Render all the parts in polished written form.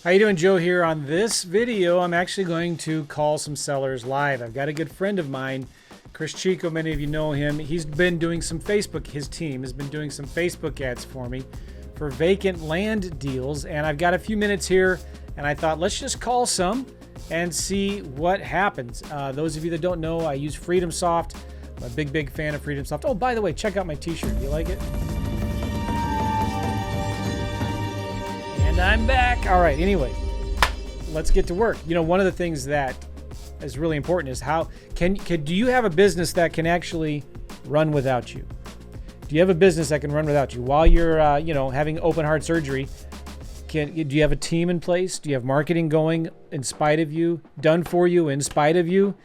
How you doing, Joe here? On this video, I'm actually going to call some sellers live. I've got a good friend of mine, Chris Chico. Many of you know him. He's been doing some Facebook, his team has been doing some Facebook ads for me for vacant land deals. And I've got a few minutes here and I thought, let's just call some and see what happens. Those of you that don't know, I use FreedomSoft. I'm a big fan of FreedomSoft. Oh, by the way, check out my t-shirt. Do you like it? And I'm back. All right, anyway, let's get to work. You know, one of the things that is really important is how do you have a business that can actually run without you? Do you have a business that can run without you while you're having open heart surgery? Do you have a team in place? Do you have marketing going in spite of you, done for you in spite of you?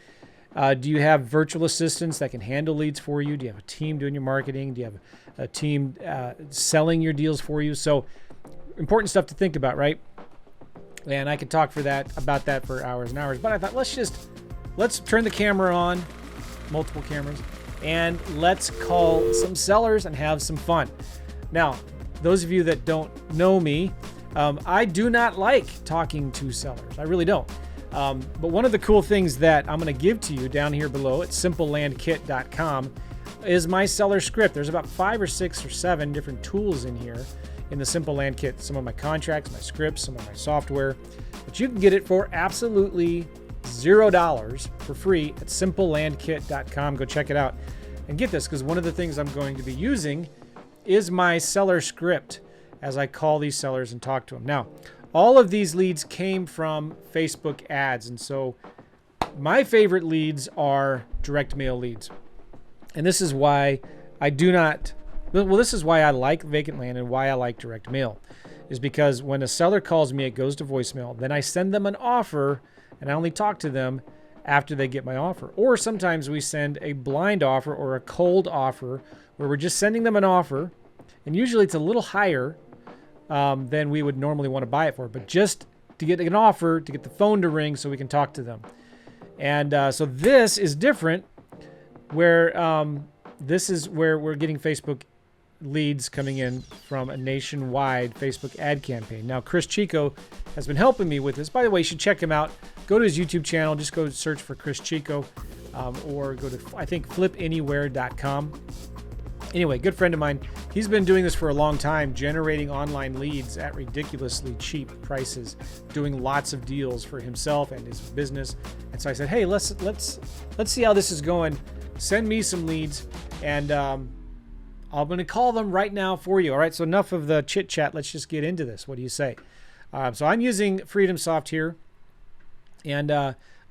Do you have virtual assistants that can handle leads for you? Do you have a team doing your marketing? Do you have a team selling your deals for you? So important stuff to think about, right? And I could talk about that for hours and hours, but I thought let's turn the camera on, multiple cameras, and let's call some sellers and have some fun. Now, those of you that don't know me, I do not like talking to sellers. I really don't. But one of the cool things that I'm going to give to you down here below at simplelandkit.com is my seller script. There's about 5 or 6 or 7 different tools in here in the Simple Land Kit. Some of my contracts, my scripts, some of my software. But you can get it for absolutely $0 for free at simplelandkit.com. Go check it out. And get this, because one of the things I'm going to be using is my seller script as I call these sellers and talk to them. Now, all of these leads came from Facebook ads. And so my favorite leads are direct mail leads. And this is why this is why I like vacant land and why I like direct mail, is because when a seller calls me, it goes to voicemail. Then I send them an offer and I only talk to them after they get my offer. Or sometimes we send a blind offer or a cold offer where we're just sending them an offer. And usually it's a little higher than we would normally want to buy it for, but just to get an offer, to get the phone to ring so we can talk to them. And so this is different where this is where we're getting Facebook leads coming in from a nationwide Facebook ad campaign. Now, Chris Chico has been helping me with this. By the way, you should check him out. Go to his YouTube channel. Just go search for Chris Chico or go to, I think, flipanywhere.com. Anyway, good friend of mine. He's been doing this for a long time, generating online leads at ridiculously cheap prices, doing lots of deals for himself and his business. And so I said, hey, let's see how this is going. Send me some leads, and I'm going to call them right now for you. All right, so enough of the chit chat. Let's just get into this. What do you say? So I'm using FreedomSoft here, and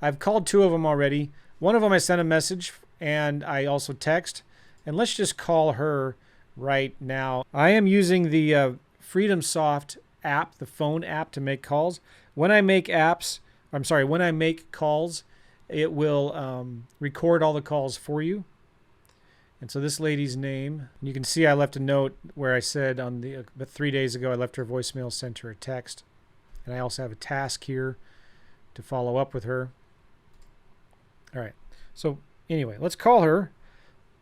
I've called 2 of them already. One of them I sent a message, and I also text. And let's just call her right now. I am using the FreedomSoft app, the phone app, to make calls. When I make calls, it will record all the calls for you. And so this lady's name, you can see I left a note where I said on but 3 days ago, I left her voicemail, sent her a text. And I also have a task here to follow up with her. All right. So anyway, let's call her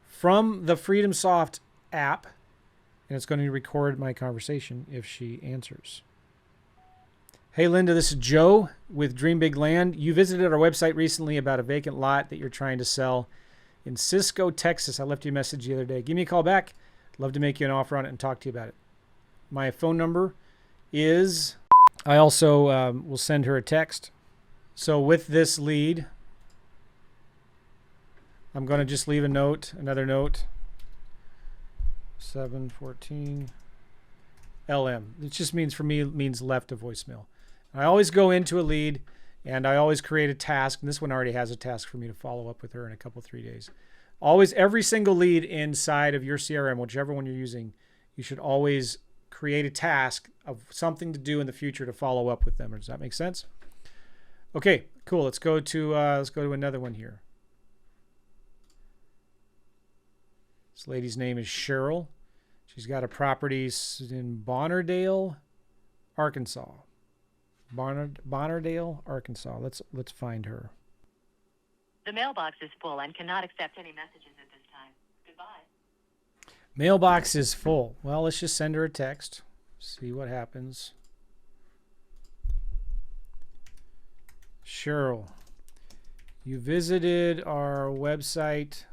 from the FreedomSoft app, and it's going to record my conversation if she answers. Hey, Linda, this is Joe with Dream Big Land. You visited our website recently about a vacant lot that you're trying to sell in Cisco, Texas. I left you a message the other day. Give me a call back. Love to make you an offer on it and talk to you about it. My phone number is, I also will send her a text. So with this lead, I'm going to just leave another note, 714 LM. It just means, for me, means left a voicemail. I always go into a lead and I always create a task. And this one already has a task for me to follow up with her in a couple, 3 days. Always, every single lead inside of your CRM, whichever one you're using, you should always create a task of something to do in the future to follow up with them. Does that make sense? Okay, cool. Let's go to another one here. This lady's name is Cheryl. She's got a property in Bonnerdale, Arkansas. Bonnerdale, Arkansas. Let's find her. The mailbox is full and cannot accept any messages at this time. Goodbye. Mailbox is full. Well, let's just send her a text. See what happens. Cheryl, you visited our website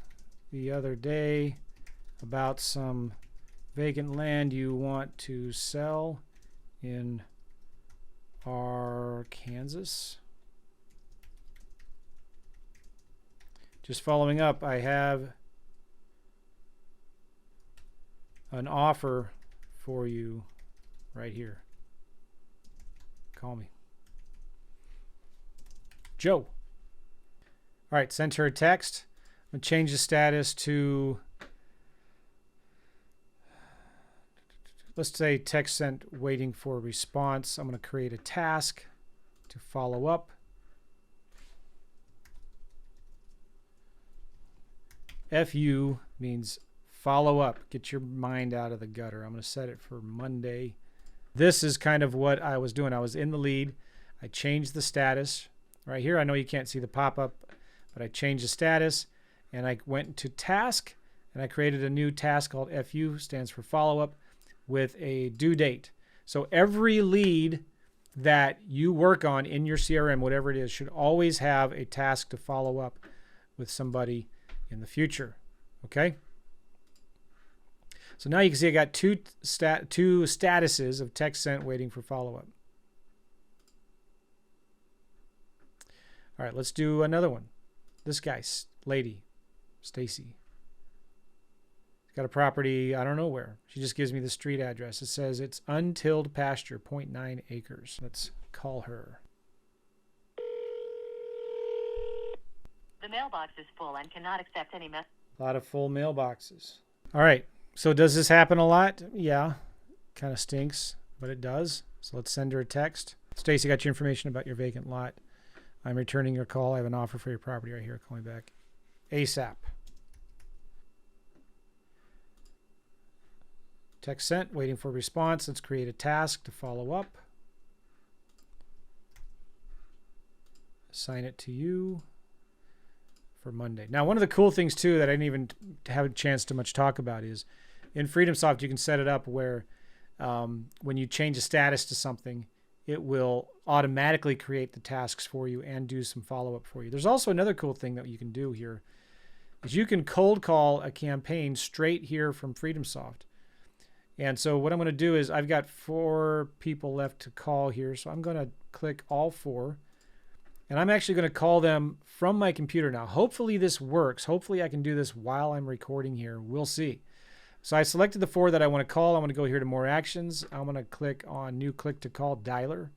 the other day about some vacant land you want to sell in Arkansas. Just following up, I have an offer for you right here. Call me. Joe. All right, sent her a text. I'm going to change the status to, let's say text sent waiting for response. I'm going to create a task to follow up. FU means follow up. Get your mind out of the gutter. I'm going to set it for Monday. This is kind of what I was doing. I was in the lead. I changed the status. Right here, I know you can't see the pop-up, but I changed the status, and I went to task, and I created a new task called FU, stands for follow-up, with a due date. So every lead that you work on in your CRM, whatever it is, should always have a task to follow up with somebody in the future. Okay? So now you can see I got two statuses of text sent waiting for follow-up. All right, let's do another one. This guy, lady, Stacy, got a property, I don't know where. She just gives me the street address. It says it's untilled pasture, 0.9 acres. Let's call her. The mailbox is full and cannot accept any message. A lot of full mailboxes. All right, so does this happen a lot? Yeah, kind of stinks, but it does. So let's send her a text. Stacy, got your information about your vacant lot. I'm returning your call. I have an offer for your property right here. Call me back ASAP. Text sent, waiting for response. Let's create a task to follow up. Assign it to you for Monday. Now, one of the cool things too that I didn't even have a chance to much talk about is in FreedomSoft, you can set it up where when you change a status to something, it will automatically create the tasks for you and do some follow-up for you. There's also another cool thing that you can do here is you can cold call a campaign straight here from FreedomSoft. And so what I'm going to do is I've got 4 people left to call here. So I'm going to click all 4. And I'm actually going to call them from my computer now. Hopefully this works. Hopefully I can do this while I'm recording here. We'll see. So I selected the 4 that I want to call. I'm going to go here to more actions. I'm going to click on new click to call dialer.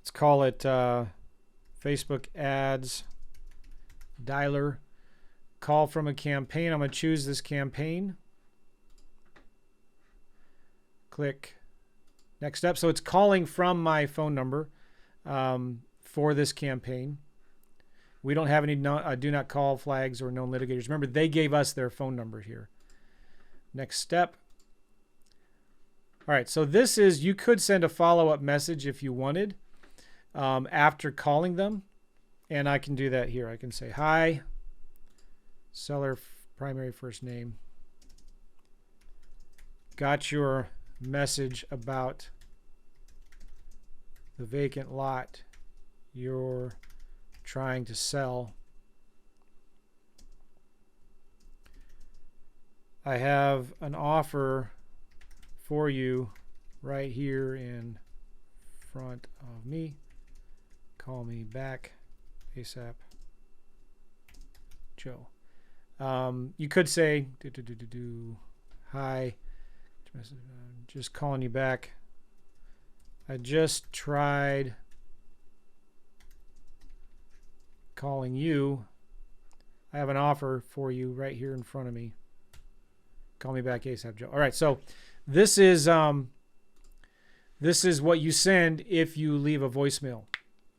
Let's call it Facebook ads dialer. Call from a campaign. I'm going to choose this campaign. Click next step. So it's calling from my phone number for this campaign. We don't have any do not call flags or known litigators. Remember, they gave us their phone number here. Next step. All right, so this is, you could send a follow-up message if you wanted after calling them. And I can do that here. I can say, hi, seller primary first name. Got your message about the vacant lot you're trying to sell. I have an offer for you right here in front of me. Call me back ASAP. Joe. You could say, hi, just calling you back. I just tried calling you. I have an offer for you right here in front of me. Call me back ASAP, Joe. All right, so this is what you send if you leave a voicemail.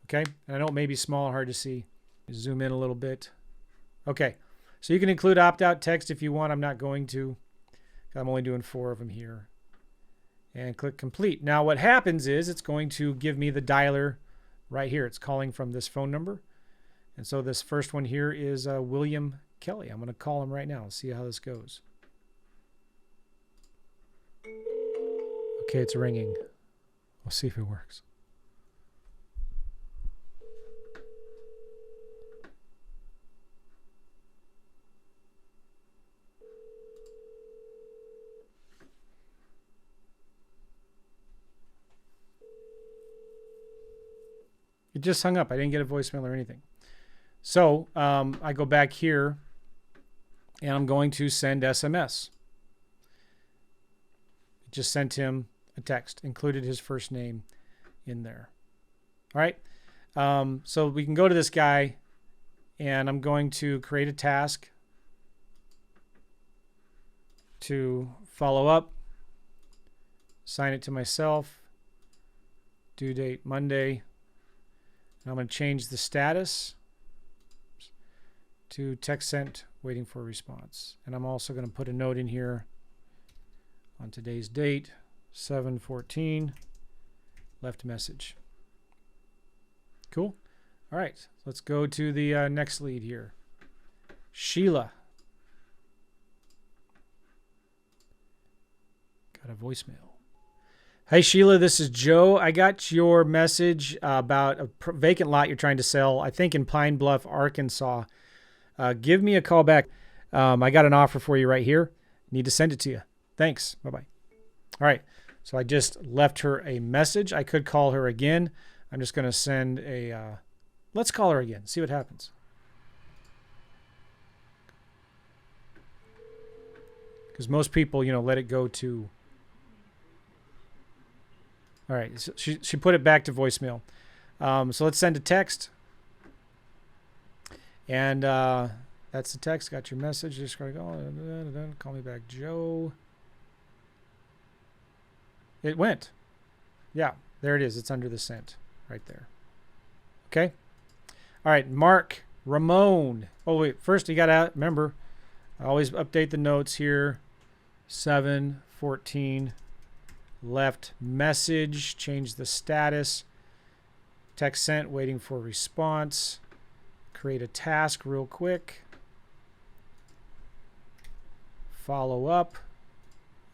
Okay, and I know it may be small, hard to see. Zoom in a little bit. Okay, so you can include opt-out text if you want. I'm not going to. I'm only doing 4 of them here. And click complete. Now what happens is it's going to give me the dialer right here. It's calling from this phone number. And so this first one here is William Kelly. I'm going to call him right now and see how this goes. Okay, it's ringing. We'll see if it works. It just hung up. I didn't get a voicemail or anything. So I go back here and I'm going to send SMS. Just sent him a text, included his first name in there. All right. So we can go to this guy and I'm going to create a task to follow up, assign it to myself, due date Monday. I'm going to change the status to text sent, waiting for a response. And I'm also going to put a note in here on today's date, 7/14, left message. Cool. All right, let's go to the next lead here. Sheila. Got a voicemail. Hey, Sheila, this is Joe. I got your message about a vacant lot you're trying to sell, I think in Pine Bluff, Arkansas. Give me a call back. I got an offer for you right here. Need to send it to you. Thanks. Bye-bye. All right. So I just left her a message. I could call her again. I'm just going to send a, let's call her again, see what happens. Because most people, let it go to. All right, so she put it back to voicemail. So let's send a text. And that's the text. Got your message. Just going to go. Call me back, Joe. It went. Yeah, there it is. It's under the sent right there. Okay. All right, Mark Ramon. Oh, wait. First, you got to remember, I always update the notes here. 7/14. Left message, change the status, text sent, waiting for response, create a task real quick, follow up,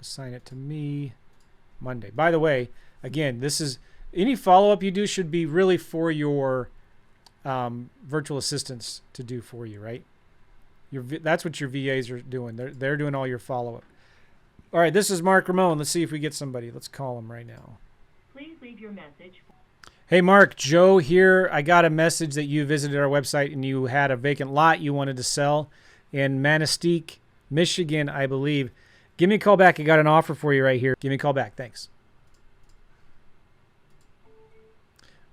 assign it to me, Monday. By the way, again, this is any follow-up you do should be really for your virtual assistants to do for you, right? That's what your VAs are doing. They're doing all your follow-up. All right, this is Mark Ramon. Let's see if we get somebody. Let's call him right now. Please leave your message. Hey, Mark, Joe here. I got a message that you visited our website and you had a vacant lot you wanted to sell in Manistee, Michigan, I believe. Give me a call back. I got an offer for you right here. Give me a call back. Thanks.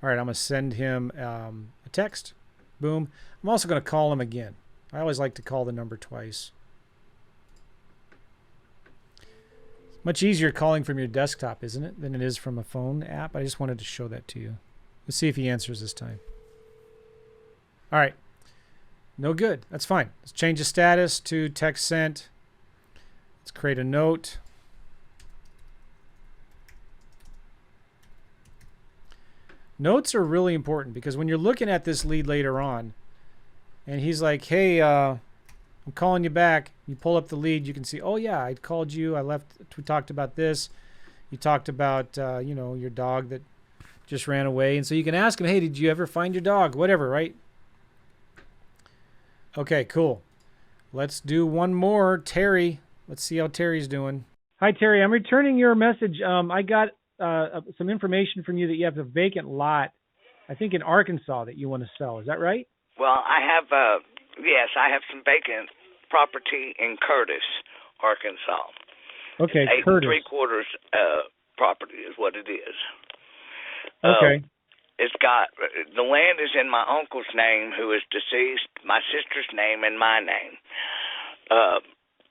All right, I'm going to send him a text. Boom. I'm also going to call him again. I always like to call the number twice. Much easier calling from your desktop, isn't it, than it is from a phone app? I just wanted to show that to you. Let's see if he answers this time. All right. No good. That's fine. Let's change the status to text sent. Let's create a note. Notes are really important because when you're looking at this lead later on, and he's like, hey, I'm calling you back. You pull up the lead. You can see, oh, yeah, I called you. We talked about this. You talked about, your dog that just ran away. And so you can ask him, hey, did you ever find your dog? Whatever, right? Okay, cool. Let's do one more. Terry. Let's see how Terry's doing. Hi, Terry. I'm returning your message. I got some information from you that you have a vacant lot, I think in Arkansas, that you want to sell. Is that right? Well, I have I have some vacant property in Curtis, Arkansas. Okay, it's 8 Curtis. 3/4 property is what it is. Okay. It's got the land is in my uncle's name, who is deceased, my sister's name, and my name.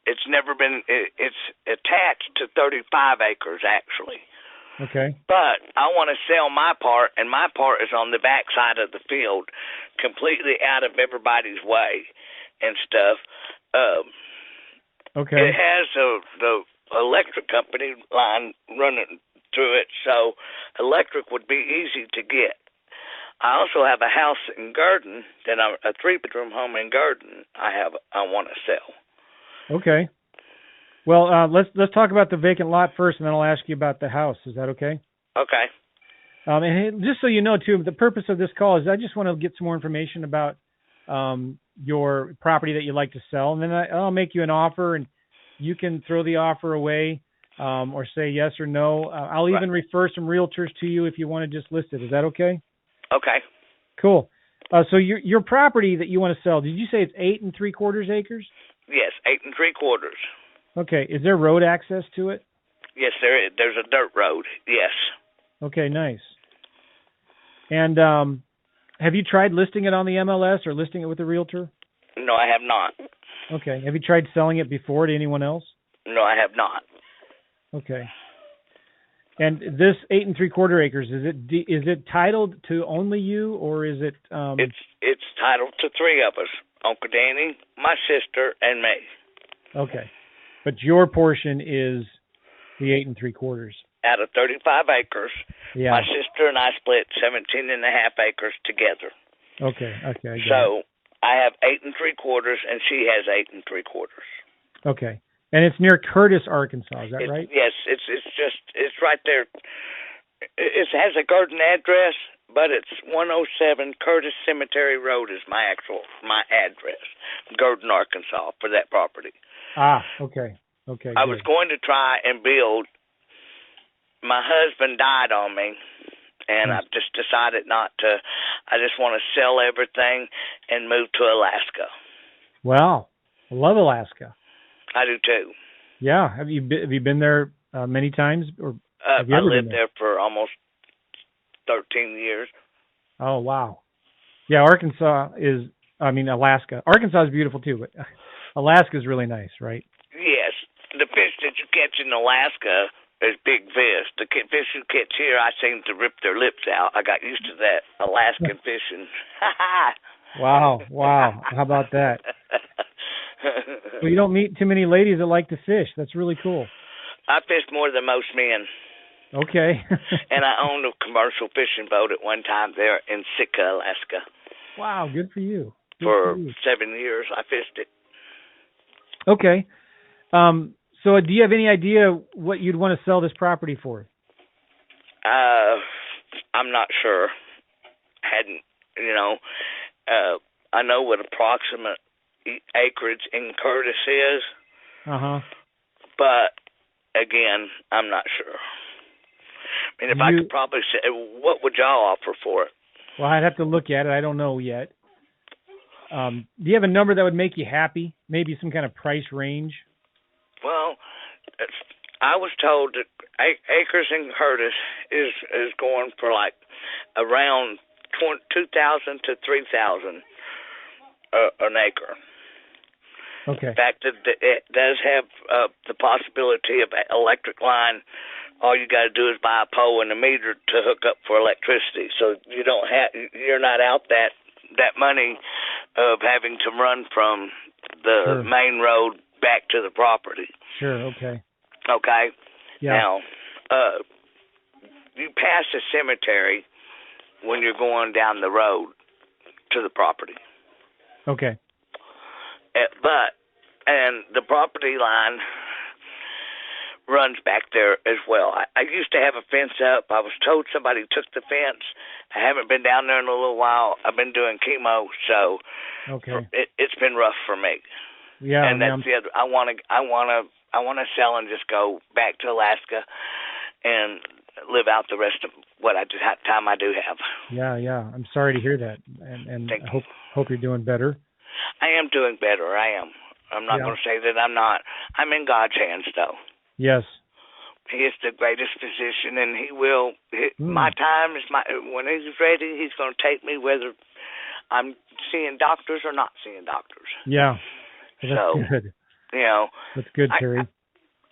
It's never been. It's attached to 35 acres actually. Okay. But I want to sell my part, and my part is on the back side of the field, completely out of everybody's way and stuff. Okay. It has the electric company line running through it, so electric would be easy to get. I also have a house in Garden, a 3-bedroom home in Garden. I want to sell. Okay. Well, let's talk about the vacant lot first, and then I'll ask you about the house. Is that okay? Okay. And just so you know, too, the purpose of this call is I just want to get some more information about your property that you'd like to sell, and then I'll make you an offer, and you can throw the offer away or say yes or no. I'll even refer some realtors to you if you want to just list it. Is that okay? Okay. Cool. So your property that you want to sell, did you say it's 8 3/4 acres? Yes, 8 3/4. Okay. Is there road access to it? Yes, there is. There's a dirt road. Yes. Okay, nice. And have you tried listing it on the MLS or listing it with a realtor? No, I have not. Okay. Have you tried selling it before to anyone else? No, I have not. Okay. And this 8 3/4 acres, is it titled to only you, or is it? It's titled to 3 of us: Uncle Danny, my sister, and me. Okay. But your portion is the 8 3/4. Out of 35 acres, yeah. My sister and I split 17.5 acres together. Okay. So I have 8 3/4, and she has 8 3/4. Okay. And it's near Curtis, Arkansas. Is that right? Yes. It's right there. It has a garden address, but it's 107 Curtis Cemetery Road is my address, Garden, Arkansas, for that property. Ah. Okay. I was going to try and build. My husband died on me, and I've just decided not to. I just want to sell everything and move to Alaska. Wow. I love Alaska. I do too. Yeah. Have you been there many times? Or I lived there for almost 13 years. Oh, wow. Yeah, Alaska. Arkansas is beautiful too, but Alaska is really nice, right? Yes. The fish that you catch in Alaska is big fish. The fish you catch here, I seem to rip their lips out. I got used to that Alaskan fishing. Wow. How about that? Well, you don't meet too many ladies that like to fish. That's really cool. I fished more than most men. Okay. And I owned a commercial fishing boat at one time there in Sitka, Alaska. Wow, good for you. For 7 years, I fished it. Okay. So do you have any idea what you'd want to sell this property for? I'm not sure. I know what approximate acreage in Curtis is. But again, I'm not sure. I mean, if I could probably say, what would y'all offer for it? Well, I'd have to look at it. I don't know yet. Do you have a number that would make you happy? Maybe some kind of price range? Well, I was told that acres in Curtis is going for like around $2,000 to $3,000 an acre. Okay. In fact, it does have the possibility of an electric line. All you got to do is buy a pole and a meter to hook up for electricity. So you're not out that money of having to run from the main road back to the property. Sure. Okay. Okay. Yeah. Now, you pass a cemetery when you're going down the road to the property. Okay. And the property line runs back there as well. I used to have a fence up. I was told somebody took the fence. I haven't been down there in a little while. I've been doing chemo, so it's been rough for me. Yeah, and that's the other. I want to sell and just go back to Alaska and live out the rest of what time I do have. Yeah. I'm sorry to hear that, and I hope you're doing better. I am doing better. I am. I'm not going to say that I'm not. I'm in God's hands, though. Yes. He is the greatest physician, and he will. My time is when he's ready, he's going to take me whether I'm seeing doctors or not seeing doctors. Yeah. Well, that's good. That's good, Terry.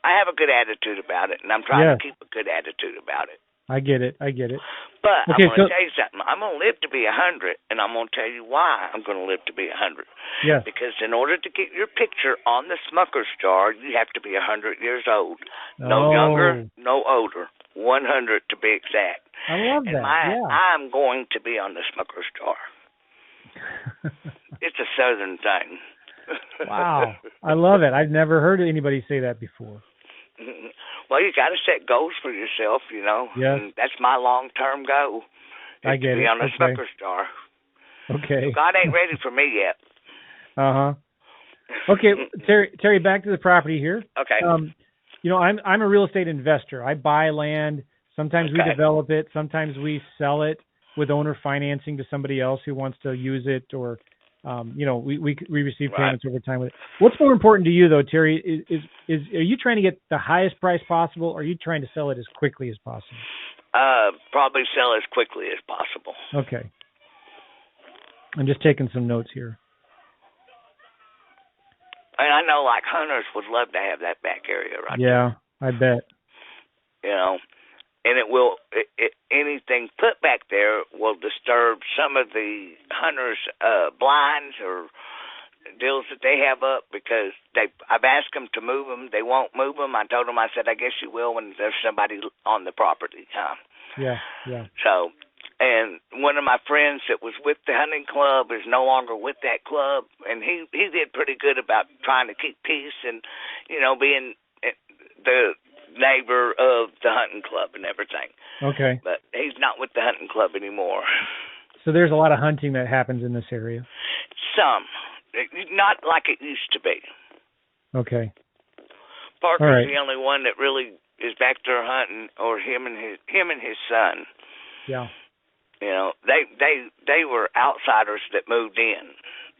I have a good attitude about it, and I'm trying to keep a good attitude about it. I get it. But I'm going to tell you something. I'm going to live to be 100, and I'm going to tell you why I'm going to live to be 100. Yes. Because in order to get your picture on the Smucker's jar, you have to be 100 years old. No younger, no older. 100 to be exact. I love that. I'm going to be on the Smucker's jar. It's a Southern thing. Wow. I love it. I've never heard anybody say that before. Well, you got to set goals for yourself, Yes. and that's my long-term goal. I Is get to be it. on a Okay. Smucker Star. Okay. God ain't ready for me yet. Uh-huh. Okay, Terry, back to the property here. Okay. I'm a real estate investor. I buy land. Sometimes we Okay. develop it. Sometimes we sell it with owner financing to somebody else who wants to use it, or we receive payments over time with it. What's more important to you, though, Terry? Is are you trying to get the highest price possible, or are you trying to sell it as quickly as possible? Probably sell as quickly as possible. Okay. I'm just taking some notes here. And I know, like, hunters would love to have that back area right there. Yeah, I bet. And it will, anything put back there will disturb some of the hunters' blinds or deals that they have up, because I've asked them to move them. They won't move them. I told them, I said, I guess you will when there's somebody on the property. Yeah. So, and one of my friends that was with the hunting club is no longer with that club, and he did pretty good about trying to keep peace and, being the neighbor of the hunting club and everything. Okay. But he's not with the hunting club anymore. So there's a lot of hunting that happens in this area. Some. Not like it used to be. Okay. Parker's the only one that really is back there hunting, or him and his son. Yeah. They were outsiders that moved in.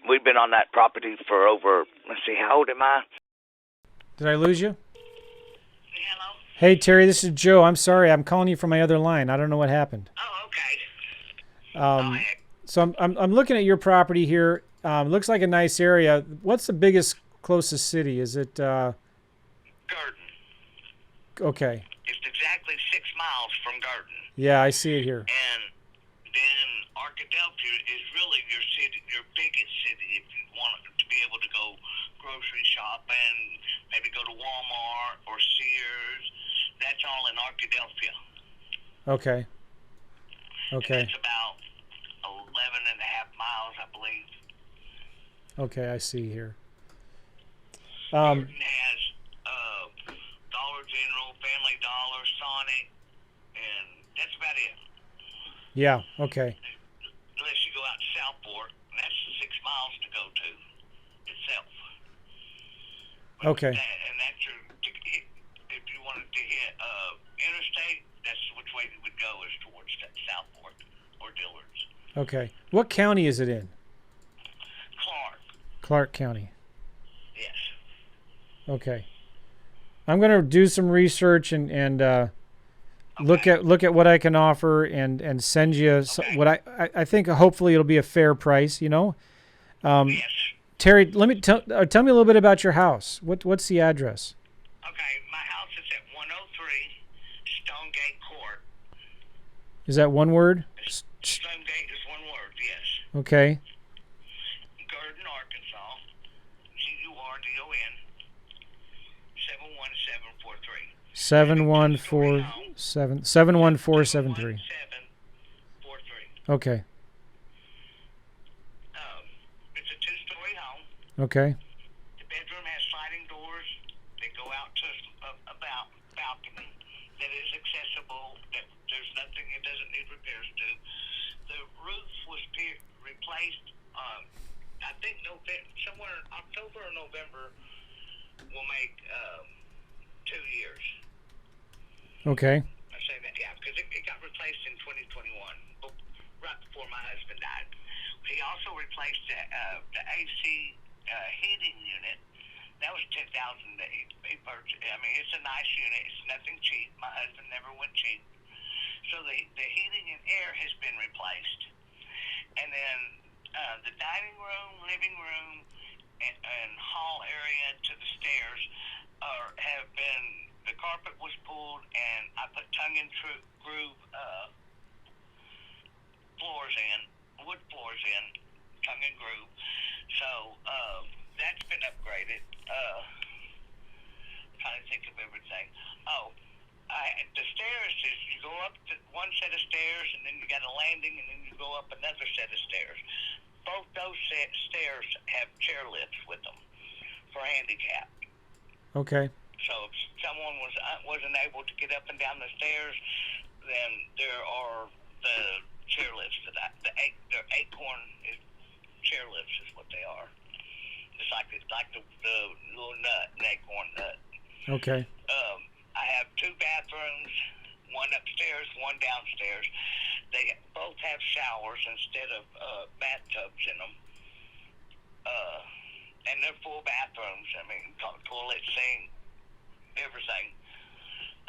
We've been on that property for over, let's see, how old am I? Did I lose you? Hello? Hey, Terry, this is Joe. I'm sorry. I'm calling you from my other line. I don't know what happened. Oh, okay. So I'm looking at your property here. Looks like a nice area. What's the biggest, closest city? Is it? Garden. Okay. It's exactly 6 miles from Garden. Yeah, I see it here. And then Arkadelphia is really your city, your biggest city, if you want to be able to go grocery shopping, maybe go to Walmart or Sears. That's all in Arkadelphia. Okay. And that's about 11 and a half miles, I believe. Okay, I see here. Garden has Dollar General, Family Dollar, Sonic, and that's about it. Yeah, okay. Unless you go out to Southport, and that's 6 miles to go to itself. Okay. And that's if you wanted to hit interstate, that's which way you would go, is towards Southport or Dillard's. Okay. What county is it in? Clark County. Yes. Okay. I'm going to do some research and look at what I can offer and send you what I think hopefully it'll be a fair price, Yes. Terry, let me tell me a little bit about your house. What's the address? Okay, my house is at 103 Stonegate Court. Is that one word? Stonegate is one word, yes. Okay. Garden, Arkansas. GURDON 71743. 71473. Okay. It's a 2-story home. Okay. The bedroom has sliding doors that go out to a balcony that is accessible. That there's nothing it doesn't need repairs to. The roof was replaced. I think somewhere in October or November will make 2 years. Okay. I say that, yeah, because it got replaced in 2021, right before my husband died. He also replaced the AC heating unit. That was $10,000 that he purchased. I mean, it's a nice unit. It's nothing cheap. My husband never went cheap. So the heating and air has been replaced. And then the dining room, living room, and hall area to the stairs have been, the carpet was pulled, and I put tongue-and-groove wood floors in, tongue-and-groove. So that's been upgraded. Trying to think of everything. The stairs is you go up to one set of stairs, and then you got a landing, and then you go up another set of stairs. Both those stairs have chair lifts with them for handicap. Okay. So if someone wasn't able to get up and down the stairs, then there are the chairlifts. They're acorn chairlifts is what they are. It's like the little nut, an acorn nut. Okay. I have 2 bathrooms, one upstairs, one downstairs. They both have showers instead of bathtubs in them. And they're full bathrooms. I mean, toilet, sink, everything.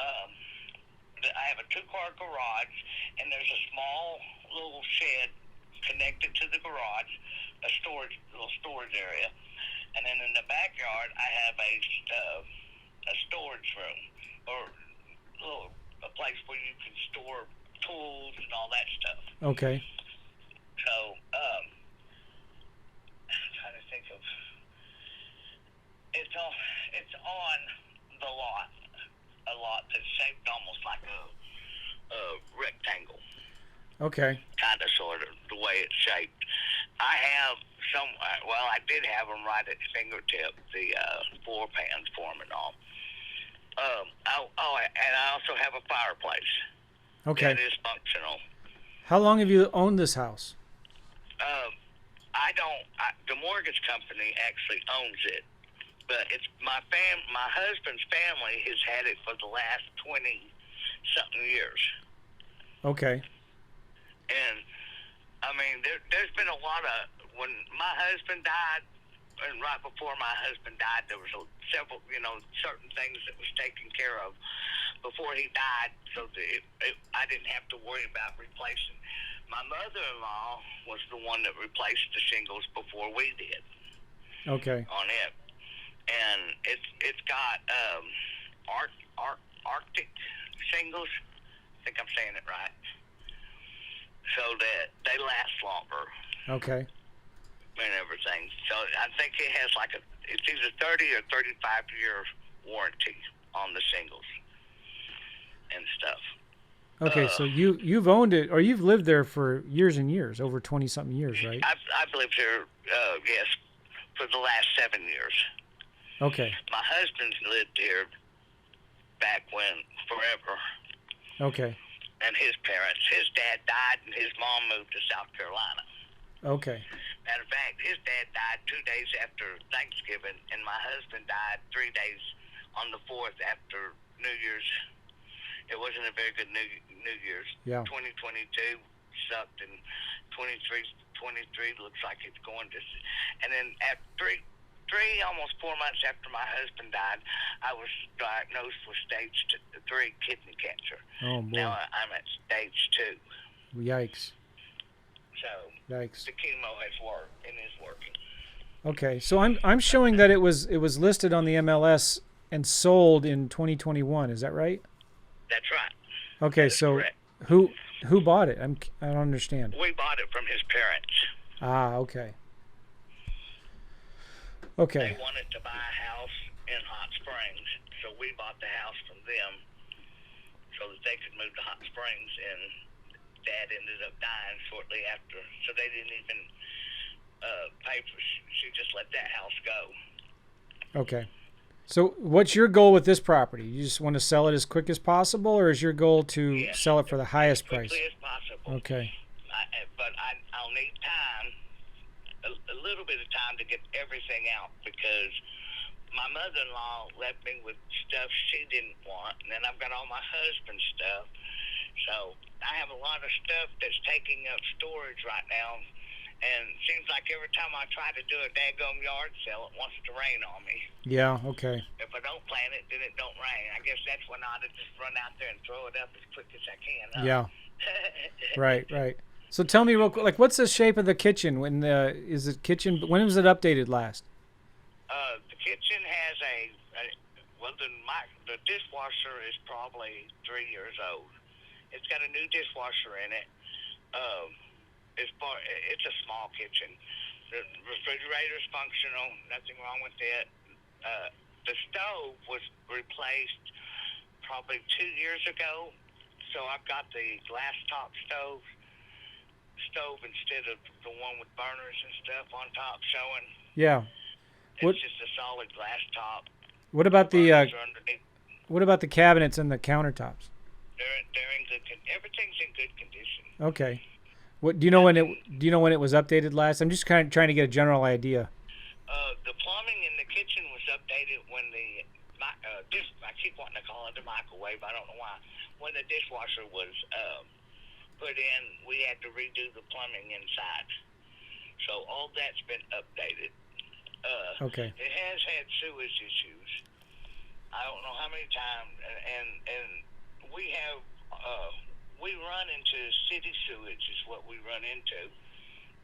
I have a 2-car garage, and there's a small little shed connected to the garage, a little storage area. And then in the backyard, I have a storage room, or a place where you can store tools and all that stuff. Okay. So, I'm trying to think of. It's on the lot, a lot that's shaped almost like a rectangle. Okay. Kind of, sort of, the way it's shaped. I have I did have them right at fingertip, the floor pans for them and all. And I also have a fireplace. Okay. That is functional. How long have you owned this house? The mortgage company actually owns it, but it's my husband's family has had it for the last 20-something years. Okay. And I mean, there's been a lot of, when my husband died, and right before my husband died, there was several, certain things that was taken care of before he died, so that I didn't have to worry about replacing. My mother-in-law was the one that replaced the shingles before we did. Okay. On it, and it's got Arctic shingles. I think I'm saying it right. So that they last longer. Okay. And everything. So I think it has it's either 30 or 35-year warranty on the shingles and stuff. Okay, so you've owned it, or you've lived there for years and years, over 20-something years, right? I've lived here, yes, for the last 7 years. Okay. My husband's lived here back when, forever. Okay. And his parents. His dad died, and his mom moved to South Carolina. Okay. Matter of fact, his dad died 2 days after Thanksgiving, and my husband died 3 days on the 4th after New Year's. It wasn't a very good New Year's. Yeah. 2022 sucked, and 23 looks like it's going to. And then at almost 4 months after my husband died, I was diagnosed with stage 3 kidney cancer. Oh, boy. Now I'm at stage 2. Yikes. So Yikes. the chemo has worked and is working. Okay, so I'm showing that it was listed on the MLS and sold in 2021. Is that right? That's right. Okay, so correct. who bought it? I don't understand. We bought it from his parents. Ah, okay. Okay. They wanted to buy a house in Hot Springs, so we bought the house from them so that they could move to Hot Springs, and Dad ended up dying shortly after, so they didn't even pay for. She just let that house go. Okay. So what's your goal with this property? You just want to sell it as quick as possible, or is your goal to sell it for the highest price? As quickly as possible. Okay. But I'll need time, a little bit of time to get everything out, because my mother-in-law left me with stuff she didn't want, and then I've got all my husband's stuff. So I have a lot of stuff that's taking up storage right now. And it seems like every time I try to do a daggum yard sale, it wants to rain on me. Yeah, okay. If I don't plant it, then it don't rain. I guess that's when I ought to just run out there and throw it up as quick as I can. Huh? Yeah. Right. So tell me real quick, like, what's the shape of the kitchen? When was it updated last? The kitchen has the dishwasher is probably 3 years old. It's got a new dishwasher in it. It's a small kitchen. The refrigerator's functional. Nothing wrong with it. The stove was replaced probably 2 years ago, so I've got the glass top stove instead of the one with burners and stuff on top showing. Yeah. It's just a solid glass top. What about the Burners are underneath. what about the cabinets and the countertops? They're in good. Everything's in good condition. Okay. What do you know when it was updated last? I'm just kind of trying to get a general idea. The plumbing in the kitchen was updated when the I keep wanting to call it the microwave. I don't know why. When the dishwasher was put in, we had to redo the plumbing inside. So all that's been updated. Okay. It has had sewage issues. I don't know how many times, and we have we run into city sewage is what we run into,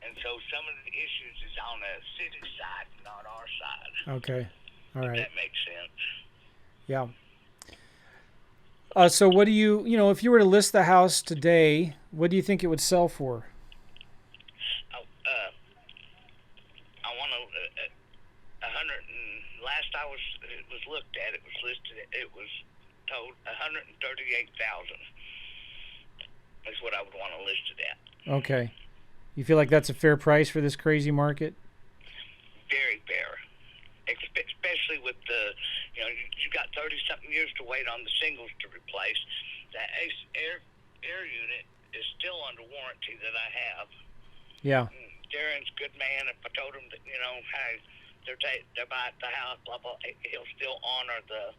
and so some of the issues is on the city side, not our side. Okay. All right. If that makes sense. Yeah. So what do you if you were to list the house today, what do you think it would sell for? I want to. 100. Last it was looked at. It was listed. It was told 138,000. Is what I would want to list it at. Okay. You feel like that's a fair price for this crazy market? Very fair. Especially with the, you got 30-something years to wait on the shingles to replace. That air unit is still under warranty that I have. Yeah. Darren's a good man. If I told him that, hey, they're buying the house, blah, blah, he'll still honor the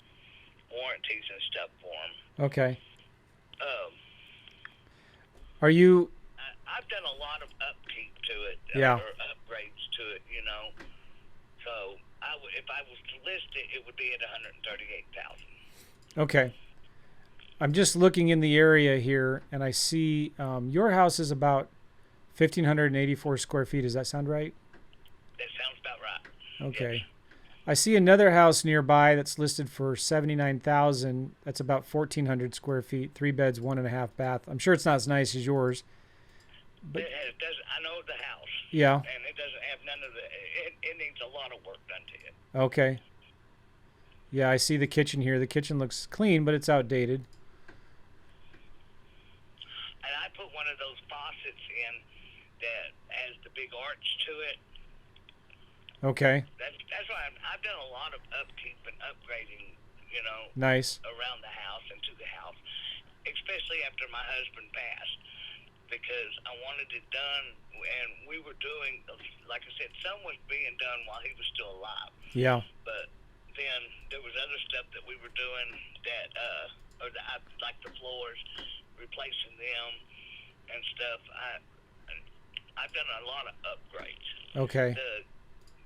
warranties and stuff for him. Okay. I've done a lot of upkeep to it. Yeah. Or upgrades to it, So if I was to list it, it would be at 138,000. Okay. I'm just looking in the area here, and I see your house is about 1,584 square feet. Does that sound right? That sounds about right. Okay. Yes. I see another house nearby that's listed for 79,000. That's about 1,400 square feet, 3 beds, 1.5 bath. I'm sure it's not as nice as yours. But it does. I know the house. Yeah. And it doesn't have none of the. It needs a lot of work done to it. Okay. Yeah, I see the kitchen here. The kitchen looks clean, but it's outdated. And I put one of those faucets in that has the big arch to it. Okay. That's why I've done a lot of upkeep and upgrading, Nice. around the house and to the house, especially after my husband passed, because I wanted it done, and we were doing, like I said, some was being done while he was still alive. Yeah. But then there was other stuff that we were doing that, like the floors, replacing them and stuff. I've done a lot of upgrades. Okay.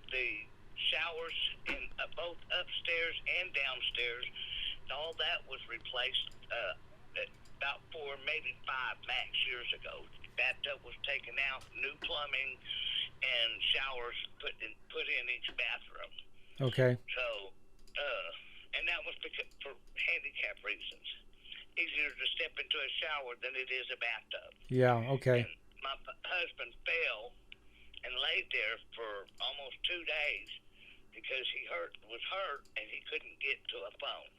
The showers in both upstairs and downstairs, all that was replaced about 4, maybe 5 max years ago. The bathtub was taken out, new plumbing and showers put in each bathroom. Okay. So, and that was for handicap reasons. Easier to step into a shower than it is a bathtub. Yeah. Okay. And my husband fell and laid there for almost 2 days because he was hurt and he couldn't get to a phone.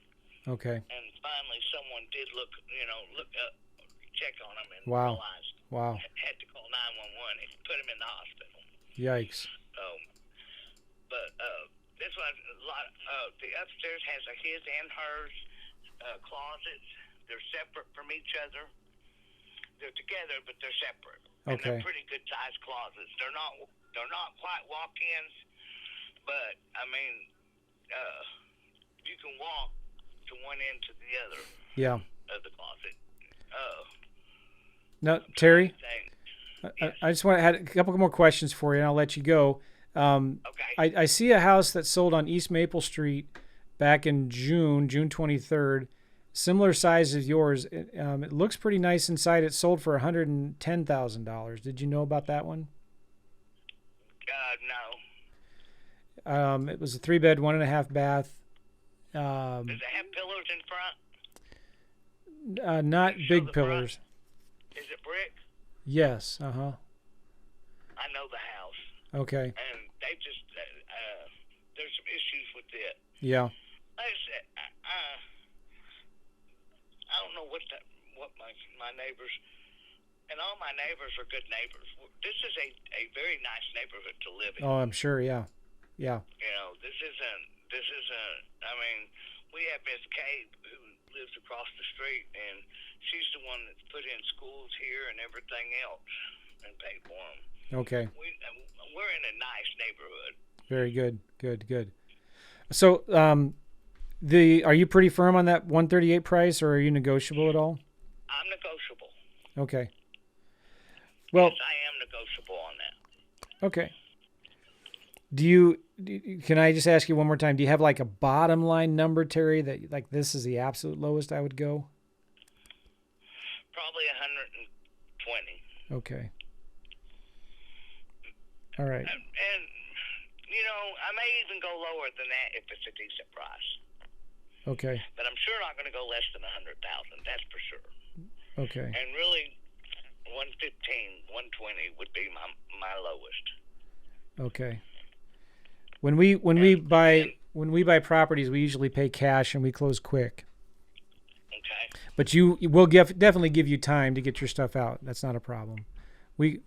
Okay. And finally someone did look up, check on him, and Wow. realized. Wow. Had to call 911 and put him in the hospital. Yikes. But this was a lot. The upstairs has a his and hers closets. They're separate from each other. They're together, but they're separate. And Okay. they're pretty good sized closets. They're not quite walk-ins, but I mean, you can walk to one end to the other. Yeah. Of the closet. Now, Terry, Yes. I just had a couple more questions for you, and I'll let you go. Okay. I see a house that sold on East Maple Street back in June 23rd. Similar size as yours. It looks pretty nice inside. It sold for $110,000. Did you know about that one? No. It was a 3-bed, 1.5 bath. Does it have pillars in front? Not Show big the pillars. front. Is it brick? Yes. I know the house. Okay. And they just there's some issues with it. Yeah. Like I said, I don't know what my neighbors, and all my neighbors are good neighbors. This is a very nice neighborhood to live in. Oh, I'm sure. Yeah. Yeah. This isn't This isn't. I mean, we have Miss Kay who lives across the street, and she's the one that's put in schools here and everything else and paid for them. Okay. We're in a nice neighborhood. Very good. Good. So, are you pretty firm on that 138 price, or are you negotiable at all? I'm negotiable. Okay. Well, yes, I am negotiable on that. Okay. Can I just ask you one more time? Do you have like a bottom line number, Terry, that like this is the absolute lowest I would go? Probably 120. Okay. All right. And you know, I may even go lower than that if it's a decent price. Okay. But I'm sure not going to go less than 100,000. That's for sure. Okay. And really, 115, 120 would be my lowest. Okay. When we buy properties, we usually pay cash and we close quick. Okay. But we'll definitely give you time to get your stuff out. That's not a problem. We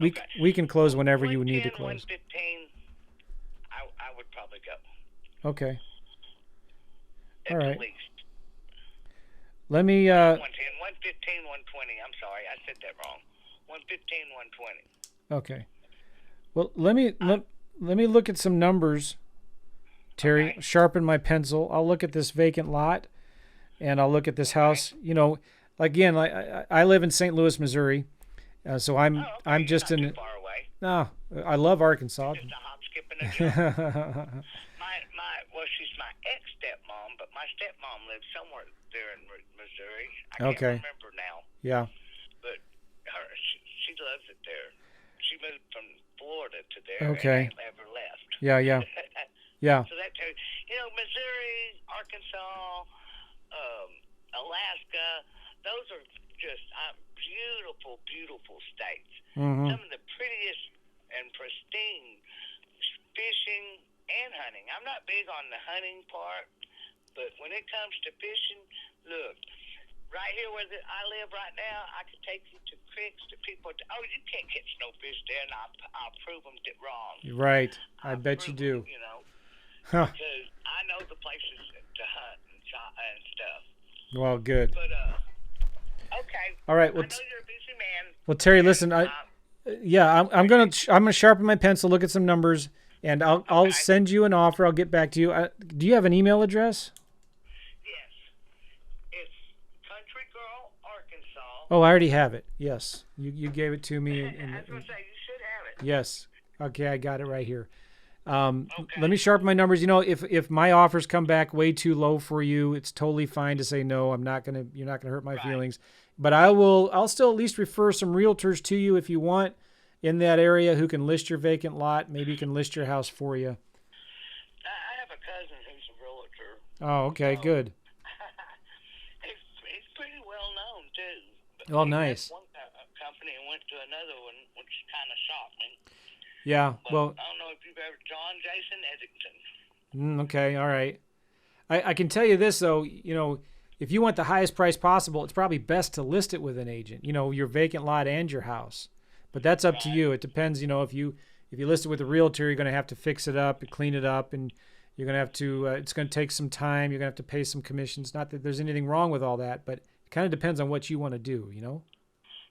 can close whenever you need to close. 115, I would probably go. Okay. At All right. least. Let me 115, 120. I'm sorry, I said that wrong. 115, 120. Okay. Well, let me look at some numbers, Terry. Okay. Sharpen my pencil. I'll look at this vacant lot, and I'll look at this house. You know, again, I live in St. Louis, Missouri, so I'm just not in. too far away. No, I love Arkansas. Just a hop, skip, and a jump. Well, she's my ex-stepmom, but my stepmom lives somewhere there in Missouri. I can't remember now. Yeah. But she loves it there. She moved from Florida to there. Okay. And never left. Yeah. Yeah. So that tells you know, Missouri, Arkansas, Alaska, those are just beautiful, beautiful states. Mm-hmm. Some of the prettiest and pristine fishing and hunting. I'm not big on the hunting part, but when it comes to fishing, look, right here where I live right now, I could take you to creeks, to people. You can't catch no fish there, and I'll prove them wrong. Right. I bet you do. You know, Huh. because I know the places to hunt and stuff. Well, good. But okay. All right. Well, I know you're a busy man. Well, Terry, listen. I'm gonna sharpen my pencil, look at some numbers, and I'll send you an offer. I'll get back to you. Do you have an email address? Yes. It's Country Girl, Arkansas. Oh, I already have it. Yes, you gave it to me. I was gonna say you should have it. Yes. Okay, I got it right here. Let me sharpen my numbers. You know, if my offers come back way too low for you, it's totally fine to say no. You're not gonna hurt my feelings. But I'll still at least refer some realtors to you if you want in that area who can list your vacant lot. Maybe you can list your house for you. I have a cousin who's a realtor. Oh, okay, good. He's pretty well known too. But Oh, he nice. left one company and went to another one, which kind of shocked me. Yeah, But well, I don't know if you've ever John Jason Eddington. okay, all right. I can tell you this though, you know, if you want the highest price possible, it's probably best to list it with an agent. You know, your vacant lot and your house. But that's up to you. It depends. You know, if you list it with a realtor, you're going to have to fix it up, clean it up, and you're going to have to. It's going to take some time. You're going to have to pay some commissions. Not that there's anything wrong with all that, but it kind of depends on what you want to do. You know.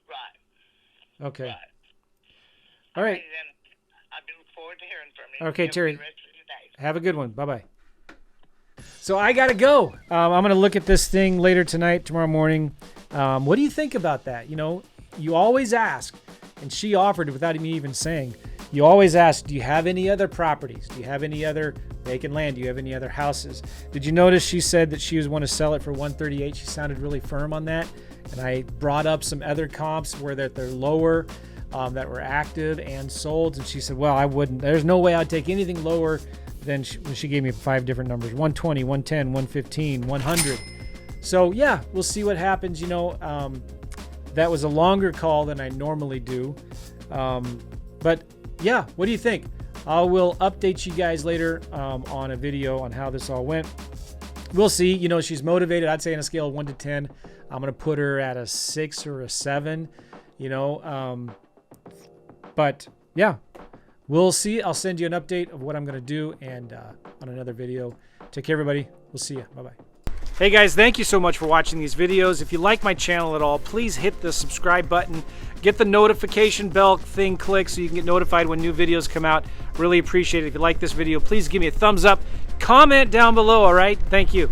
Right. Okay. Right. All right. Okay, then I do look forward to hearing from you. Okay, Have a Terry. good rest of your day. Have a good one. Bye-bye. So I got to go. I'm going to look at this thing later tonight, tomorrow morning. What do you think about that? You know, you always ask, and she offered it without me even saying, you always ask, do you have any other properties? Do you have any other vacant land? Do you have any other houses? Did you notice she said that she was want to sell it for 138? She sounded really firm on that. And I brought up some other comps where they're lower, that were active and sold. And she said, well, I wouldn't. There's no way I'd take anything lower than she gave me 5 different numbers: 120, 110, 115, 100. So yeah, we'll see what happens. You know, that was a longer call than I normally do. But yeah, what do you think? I will update you guys later on a video on how this all went. We'll see. You know, she's motivated. I'd say on a scale of 1 to 10, I'm going to put her at a 6 or a 7, you know. But yeah, we'll see. I'll send you an update of what I'm going to do and on another video Take care, everybody. We'll see you. Bye-bye. Hey guys, thank you so much for watching these videos. If you like my channel at all, please hit the subscribe button. Get the notification bell thing clicked so you can get notified when new videos come out. Really appreciate it. If you like this video, please give me a thumbs up. Comment down below, all right? Thank you.